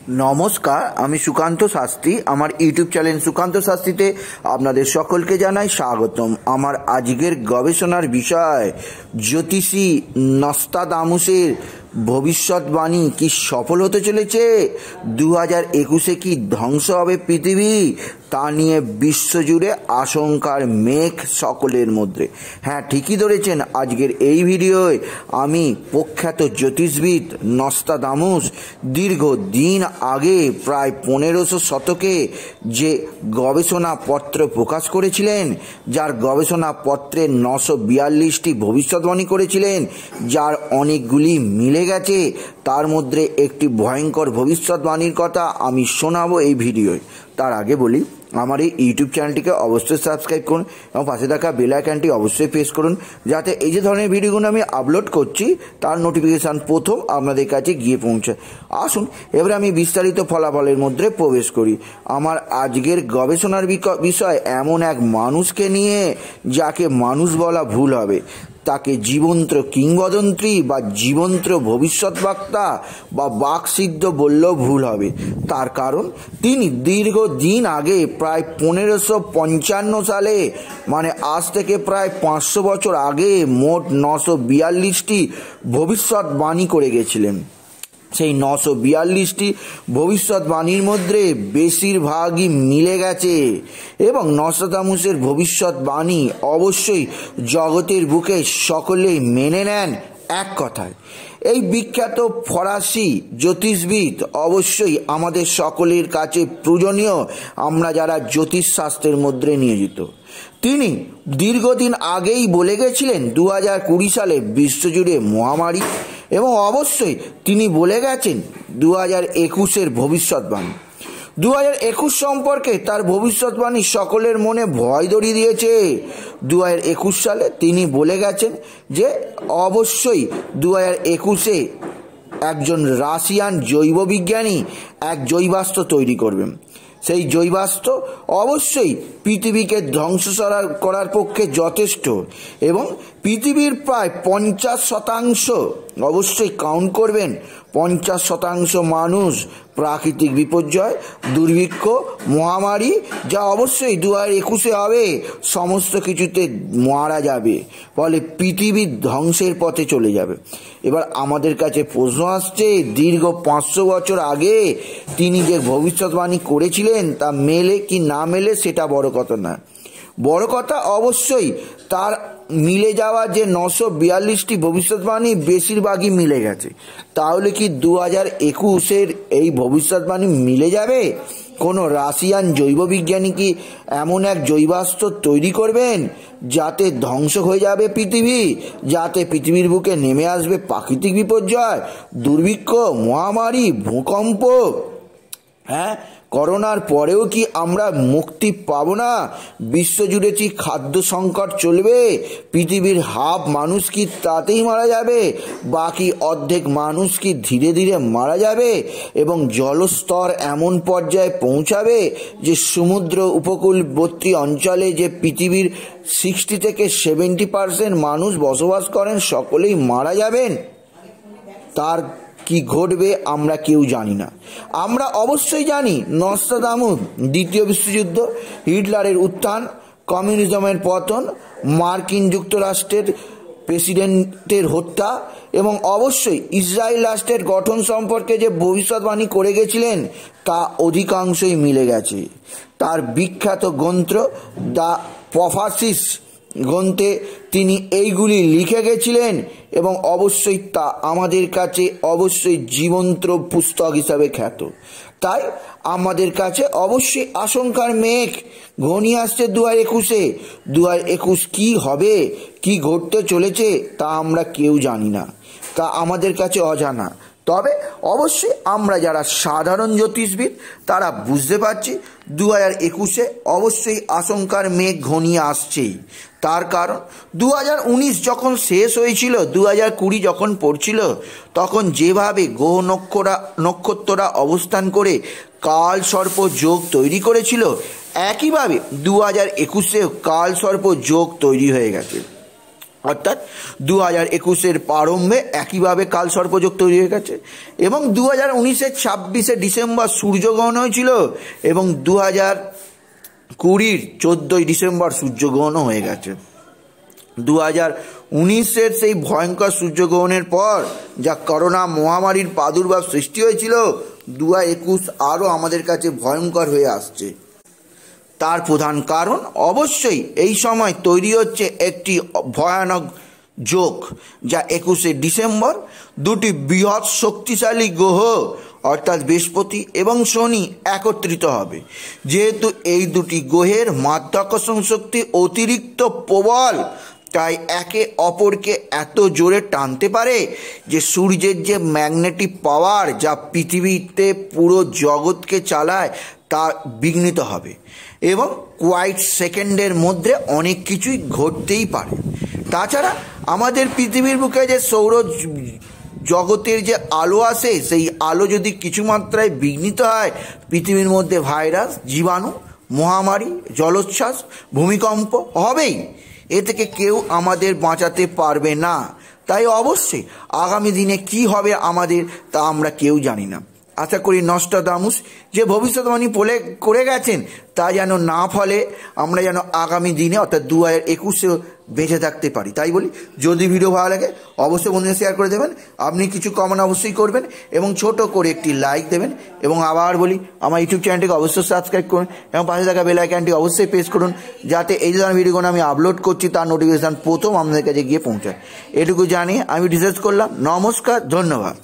নমস্কার, আমি সুকান্ত শাস্ত্রী। আমার ইউটিউব চ্যানেল সুকান্ত শাস্ত্রীতে আপনাদের সকলকে জানাই স্বাগতম। আমার আজকের গবেষণার বিষয় জ্যোতিষী নস্তাদামুসের ভবিষ্যৎবাণী কি সফল হতে চলেছে? 2021-এ কি ধ্বংস হবে পৃথিবী? তা নিয়ে বিশ্বজুড়ে আশঙ্কার মেঘ সকলের মধ্যে। হ্যাঁ, ঠিকই ধরেছেন। আজকের এই ভিডিওয় আমি প্রখ্যাত জ্যোতিষবিদ নস্তাদামুস দীর্ঘদিন আগে প্রায় 1500 শতকে যে গবেষণাপত্র প্রকাশ করেছিলেন, যার গবেষণাপত্রে 942টি ভবিষ্যৎবাণী করেছিলেন, যার অনেকগুলি মিলে গেছে, তার মধ্যে একটি ভয়ঙ্কর ভবিষ্যৎবাণীর কথা আমি শোনাবো এই ভিডিওয়। তার আগে বলি, আমার এই ইউটিউব চ্যানেলটিকে অবশ্যই সাবস্ক্রাইব করুন এবং পাশে থাকা বেল আইকনটি অবশ্যই প্রেস করুন, যাতে এই যে ধরনের ভিডিওগুলো আমি আপলোড করছি তার নোটিফিকেশান প্রথম আপনাদের কাছে গিয়ে পৌঁছায়। আসুন এবারে আমি বিস্তারিত ফলাফলের মধ্যে প্রবেশ করি। আমার আজকের গবেষণার বিষয় এমন এক মানুষকে নিয়ে, যাকে মানুষ বলা ভুল হবে। তাকে জীবন্ত কিংবদন্তি বা জীবন্ত ভবিষ্যৎবক্তা বা বাকসিদ্ধ বললেও ভুল হবে। তার কারণ, তিনি দীর্ঘদিন আগে প্রায় 1555 সালে, মানে আজ থেকে প্রায় 500 বছর আগে, মোট 942টি ভবিষ্যৎবাণী করে গেছিলেন। সেই 942টি ভবিষ্যৎবাণীর মধ্যে বেশিরভাগই মিলে গেছে এবং নস্তাদামুসের ভবিষ্যৎবাণী অবশ্যই জগতের বুকে সকলেই মেনে নেন এক কথায়। এই বিখ্যাত ফরাসি জ্যোতিষবিদ অবশ্যই আমাদের সকলের কাছে পূজনীয়, আমরা যারা জ্যোতিষশাস্ত্রের মধ্যে নিয়োজিত। তিনি দীর্ঘদিন আগেই বলে গেছিলেন 2020 সালে বিশ্বজুড়ে মহামারী, এবং অবশ্যই তিনি বলে গেছেন 2021-এর ভবিষ্যৎবাণী। 2021 সম্পর্কে তার ভবিষ্যৎবাণী সকলের মনে ভয় ধরিয়ে দিয়েছে। 2021 সালে তিনি বলে গেছেন যে অবশ্যই 2021-এ একজন রাশিয়ান জৈববিজ্ঞানী এক জৈবাস্ত্র তৈরি করবেন। সেই জৈবাস্ত্র অবশ্যই পৃথিবীকে ধ্বংস করার পক্ষে যথেষ্ট, এবং পৃথিবীর প্রায় 50% অবশ্যই কাউন্ট করবেন, 50% মানুষ প্রাকৃতিক বিপর্যয়, দুর্ভিক্ষ, মহামারী, যা অবশ্যই 2021-এ হবে, সমস্ত কিছুতে মারা যাবে, ফলে পৃথিবীর ধ্বংসের পথে চলে যাবে। এবার আমাদের কাছে প্রশ্ন আসছে, দীর্ঘ 500 বছর আগে তিনি যে ভবিষ্যৎবাণী করেছিলেন তা মেলে কি না মেলে সেটা বড় কথা না। বড় কথা অবশ্যই তার মিলে যাওয়া যে 942টি ভবিষ্যৎবাণী বেশিরভাগই মিলে গেছে। তাহলে কি 2021-এর এই ভবিষ্যৎবাণী মিলে যাবে? কোনো রাশিয়ান জৈববিজ্ঞানী কি এমন এক জৈবাস্ত্র তৈরি করবেন যাতে ধ্বংস হয়ে যাবে পৃথিবী, যাতে পৃথিবীর বুকে নেমে আসবে প্রাকৃতিক বিপর্যয়, দুর্ভিক্ষ, মহামারী, ভূকম্প? হ্যাঁ, করোনার পরেও কি আমরা মুক্তি পাবো না? বিশ্বজুড়ে কি খাদ্য সংকট চলবে? পৃথিবীর হাফ মানুষ কি তাতেই মারা যাবে? বাকি অর্ধেক মানুষ কি ধীরে ধীরে মারা যাবে? এবং জলস্তর এমন পর্যায়ে পৌঁছাবে যে সমুদ্র উপকূলবর্তী অঞ্চলে যে পৃথিবীর 60 থেকে 70% মানুষ বসবাস করেন, সকলেই মারা যাবেন। তার কি ঘটবে আমরা কেউ জানি না। আমরা অবশ্যই জানি নস্তাদামুস দ্বিতীয় বিশ্বযুদ্ধ, হিটলারের উত্থান, কমিউনিজমের পতন, মার্কিন যুক্তরাষ্ট্রের প্রেসিডেন্টের হত্যা, এবং অবশ্যই ইসরায়েল রাষ্ট্রের গঠন সম্পর্কে যে ভবিষ্যৎবাণী করে গেছিলেন তা অধিকাংশই মিলে গেছে। তার বিখ্যাত গ্রন্থ দ্য প্রফেসিস গ্রন্থে তিনি এইগুলি লিখে গেছিলেন, এবং অবশ্যই তা আমাদের কাছে অবশ্যই জীবন্ত পুস্তক হিসাবে খ্যাত। তাই আমাদের কাছে অবশ্যই আশঙ্কার মেঘ ঘনিয়ে আসছে 2021-এ। 2021 কি হবে, কি ঘটতে চলেছে তা আমরা কেউ জানি না, তা আমাদের কাছে অজানা। তবে অবশ্যই আমরা যারা সাধারণ জ্যোতিষবিদ তারা বুঝতে পারছি 2021-এ অবশ্যই আশঙ্কার মেঘ ঘনিয়ে আসছেই। তার কারণ 2019 যখন শেষ হয়েছিল, 2020 যখন পড়ছিল, তখন যেভাবে গ্রহ নক্ষত্ররা অবস্থান করে কালসর্প যোগ তৈরি করেছিল, একইভাবে 2021-এও কালসর্প যোগ তৈরি হয়ে গেছে। অর্থাৎ 2021-এর প্রারম্ভে একইভাবে কালসর্পযোগ তৈরি হয়ে গেছে এবং 2019-এর 26শে ডিসেম্বর সূর্যগ্রহণ হয়েছিল এবং 2020-র 14ই ডিসেম্বর সূর্যগ্রহণও হয়ে গেছে। 2019-এর সেই ভয়ঙ্কর সূর্যগ্রহণের পর যা করোনা মহামারীর প্রাদুর্ভাব সৃষ্টি হয়েছিল, 2021 আরও আমাদের কাছে ভয়ঙ্কর হয়ে আসছে। তার প্রধান কারণ অবশ্যই এই সময় তৈরি হচ্ছে একটি ভয়ানক যোগ, যা 21শে ডিসেম্বর দুটি বৃহৎ শক্তিশালী গ্রহ অর্থাৎ বৃহস্পতি এবং শনি একত্রিত হবে। যেহেতু এই দুটি গ্রহের মাধ্যাকর্ষণ শক্তি অতিরিক্ত প্রবল, তাই একে অপরকে এত জোরে টানতে পারে যে সূর্যের যে ম্যাগনেটিক পাওয়ার যা পৃথিবীতে পুরো জগৎকে চালায় তা বিঘ্নিত হবে এবং কয়েক সেকেন্ডের মধ্যে অনেক কিছুই ঘটতেই পারে। তাছাড়া আমাদের পৃথিবীর বুকে যে সৌর জগতের যে আলো আসে, সেই আলো যদি কিছু মাত্রায় বিঘ্নিত হয়, পৃথিবীর মধ্যে ভাইরাস, জীবাণু, মহামারী, জলোচ্ছ্বাস, ভূমিকম্প হবেই। এ থেকে কেউ আমাদের বাঁচাতে পারবে না। তাই অবশ্যই আগামী দিনে কি হবে আমাদের, তা আমরা কেউ জানি না। আশা করি নস্ট্রাদামুস যে ভবিষ্যৎবাণী করে গেছেন তা যেন না ফলে, আমরা যেন আগামী দিনে অর্থাৎ 2021-এ বেঁচে থাকতে পারি। তাই বলি, যদি ভিডিও ভালো লাগে অবশ্যই বন্ধুদের শেয়ার করে দেবেন, আপনি কিছু কমেন্ট অবশ্যই করবেন এবং ছোট করে একটি লাইক দেবেন। এবং আবার বলি, আমার ইউটিউব চ্যানেলটিকে অবশ্যই সাবস্ক্রাইব করুন এবং পাশে থাকা বেল আইকনটি অবশ্যই প্রেস করুন, যাতে এই ধরনের ভিডিওগুলো আমি আপলোড করছি তার নোটিফিকেশান প্রথম আপনাদের কাছে গিয়ে পৌঁছায়। এটুকু জানিয়ে আমি ডিসকাস করলাম। নমস্কার, ধন্যবাদ।